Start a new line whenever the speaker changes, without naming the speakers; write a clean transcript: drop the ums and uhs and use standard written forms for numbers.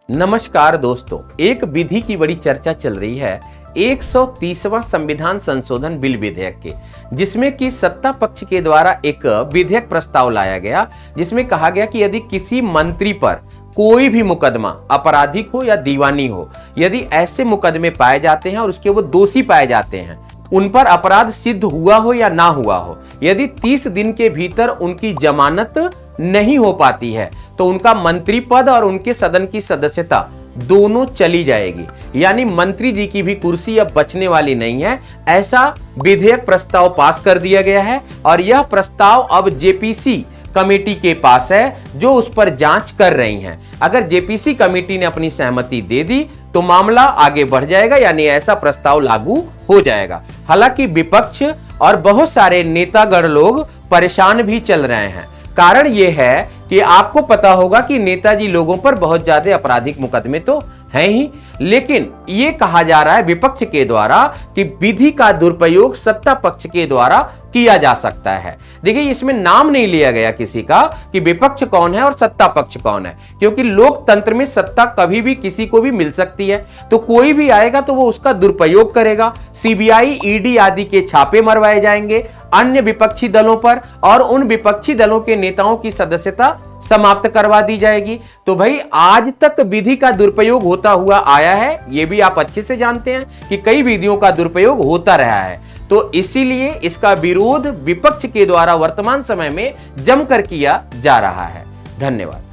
नमस्कार दोस्तों, एक विधि की बड़ी चर्चा चल रही है 130वां संविधान संशोधन बिल विधेयक के, जिसमें कि सत्ता पक्ष के द्वारा एक विधेयक प्रस्ताव लाया गया, जिसमें कहा गया कि यदि किसी मंत्री पर कोई भी मुकदमा आपराधिक हो या दीवानी हो, यदि ऐसे मुकदमे पाए जाते हैं और उसके वो दोषी पाए जाते हैं, उन पर अपराध सिद्ध हुआ हो या ना हुआ हो, यदि 30 दिन के भीतर उनकी जमानत नहीं हो पाती है तो उनका मंत्री पद और उनके सदन की सदस्यता दोनों चली जाएगी। यानी मंत्री जी की भी कुर्सी अब बचने वाली नहीं है। ऐसा विधेयक प्रस्ताव पास कर दिया गया है और यह प्रस्ताव अब जेपीसी कमेटी के पास है, जो उस पर जांच कर रही हैं। अगर जेपीसी कमेटी ने अपनी सहमति दे दी तो मामला आगे बढ़ जाएगा, यानी ऐसा प्रस्ताव लागू हो जाएगा। हालांकि विपक्ष और बहुत सारे नेतागण लोग परेशान भी चल रहे हैं। कारण यह है कि आपको पता होगा कि नेताजी लोगों पर बहुत ज्यादा आपराधिक मुकदमे तो हैं ही, लेकिन यह कहा जा रहा है विपक्ष के द्वारा कि विधि का दुरुपयोग सत्ता पक्ष के द्वारा किया जा सकता है। देखिए, इसमें नाम नहीं लिया गया किसी का कि विपक्ष कौन है और सत्ता पक्ष कौन है, क्योंकि लोकतंत्र में सत्ता कभी भी किसी को भी मिल सकती है। तो कोई भी आएगा तो वो उसका दुरुपयोग करेगा। सीबीआई, ईडी आदि के छापे मरवाए जाएंगे अन्य विपक्षी दलों पर और उन विपक्षी दलों के नेताओं की सदस्यता समाप्त करवा दी जाएगी। तो भाई, आज तक विधि का दुरुपयोग होता हुआ आया है, यह भी आप अच्छे से जानते हैं कि कई विधियों का दुरुपयोग होता रहा है। तो इसीलिए इसका विरोध विपक्ष के द्वारा वर्तमान समय में जमकर किया जा रहा है। धन्यवाद।